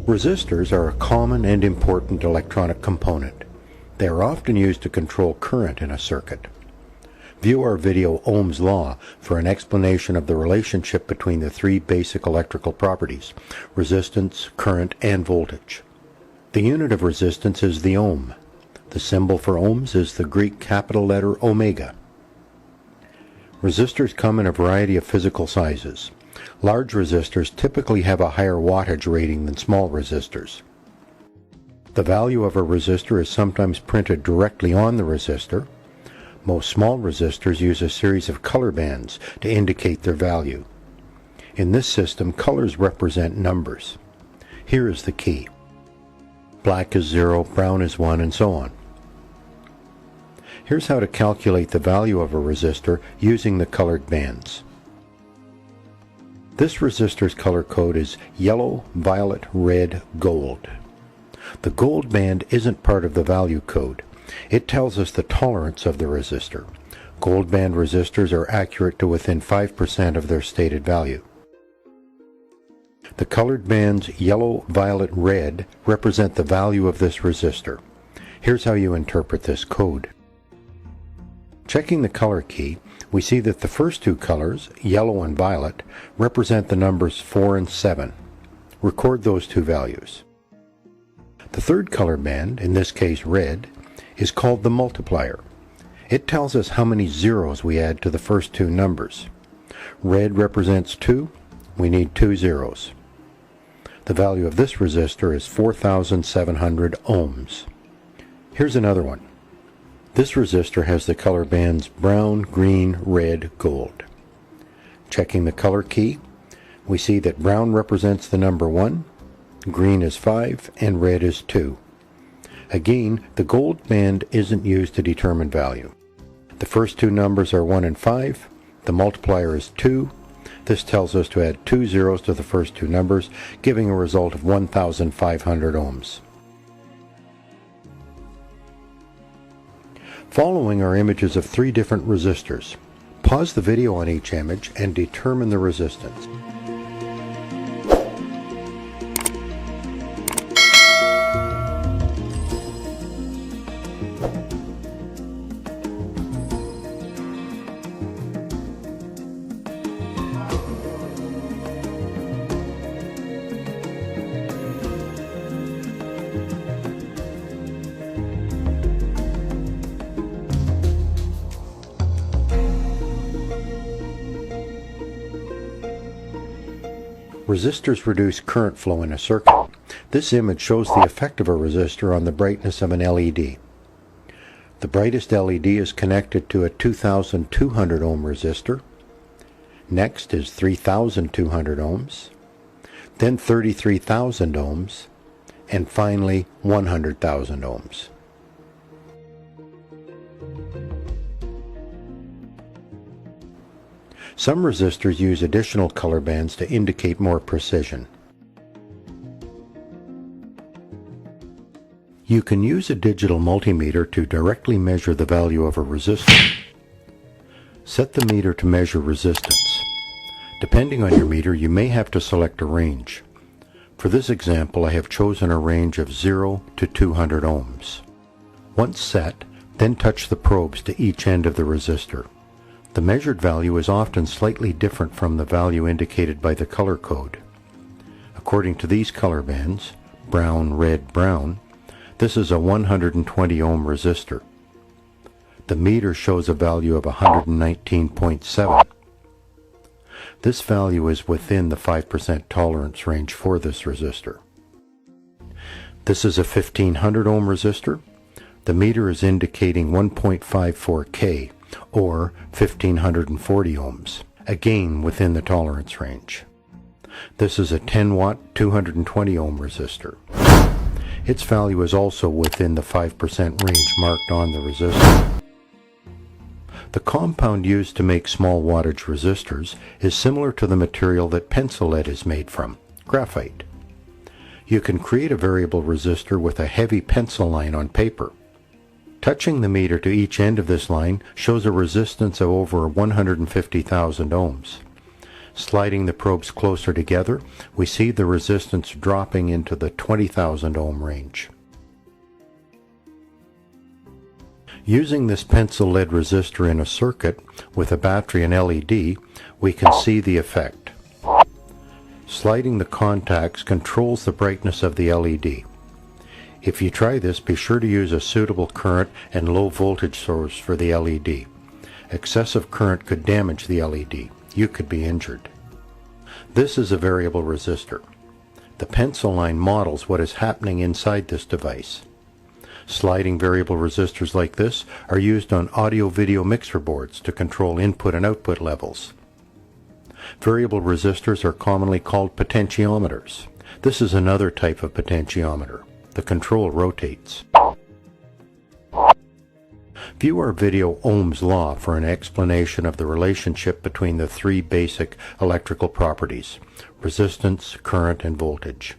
Resistors are a common and important electronic component. They are often used to control current in a circuit. View our video Ohm's Law for an explanation of the relationship between the three basic electrical properties: resistance, current, and voltage. The unit of resistance is the ohm. The symbol for ohms is the Greek capital letter omega. Resistors come in a variety of physical sizes. Large resistors typically have a higher wattage rating than small resistors. The value of a resistor is sometimes printed directly on the resistor. Most small resistors use a series of color bands to indicate their value. In this system, colors represent numbers. Here is the key. Black is 0, brown is 1, and so on. Here's how to calculate the value of a resistor using the colored bands. This resistor's color code is yellow, violet, red, gold. The gold band isn't part of the value code. It tells us the tolerance of the resistor. Gold band resistors are accurate to within 5% of their stated value. The colored bands yellow, violet, red represent the value of this resistor. Here's how you interpret this code. Checking the color key, we see that the first two colors, yellow and violet, represent the numbers 4 and 7. Record those two values. The third color band, in this case red, is called the multiplier. It tells us how many zeros we add to the first two numbers. Red represents 2. We need 2 zeros. The value of this resistor is 4,700 ohms. Here's another one. This resistor has the color bands brown, green, red, gold. Checking the color key, we see that brown represents the number 1, green is 5, and red is 2. Again, the gold band isn't used to determine value. The first two numbers are 1 and 5. The multiplier is 2. This tells us to add 2 zeros to the first two numbers, giving a result of 1,500 ohms. Following are images of 3 different resistors. Pause the video on each image and determine the resistance. Resistors reduce current flow in a circuit. This image shows the effect of a resistor on the brightness of an LED. The brightest LED is connected to a 2,200 ohm resistor. Next is 3,200 ohms, then 33,000 ohms, and finally 100,000 ohms. Some resistors use additional color bands to indicate more precision. You can use a digital multimeter to directly measure the value of a resistor. Set the meter to measure resistance. Depending on your meter, you may have to select a range. For this example, I have chosen a range of 0 to 200 ohms. Once set, then touch the probes to each end of the resistor. The measured value is often slightly different from the value indicated by the color code. According to these color bands, brown, red, brown, this is a 120 ohm resistor. The meter shows a value of 119.7. This value is within the 5% tolerance range for this resistor. This is a 1500 ohm resistor. The meter is indicating 1.54 K, or 1540 ohms, again within the tolerance range. This is a 10 watt 220 ohm resistor. Its value is also within the 5% range marked on the resistor. The compound used to make small wattage resistors is similar to the material that pencil lead is made from, graphite. You can create a variable resistor with a heavy pencil line on paper. Touching the meter to each end of this line shows a resistance of over 150,000 ohms. Sliding the probes closer together, we see the resistance dropping into the 20,000 ohm range. Using this pencil lead resistor in a circuit with a battery and LED, we can see the effect. Sliding the contacts controls the brightness of the LED. If you try this, be sure to use a suitable current and low voltage source for the LED. Excessive current could damage the LED. You could be injured. This is a variable resistor. The pencil line models what is happening inside this device. Sliding variable resistors like this are used on audio-video mixer boards to control input and output levels. Variable resistors are commonly called potentiometers. This is another type of potentiometer. The control rotates. View our video Ohm's Law for an explanation of the relationship between the three basic electrical properties: resistance, current, and voltage.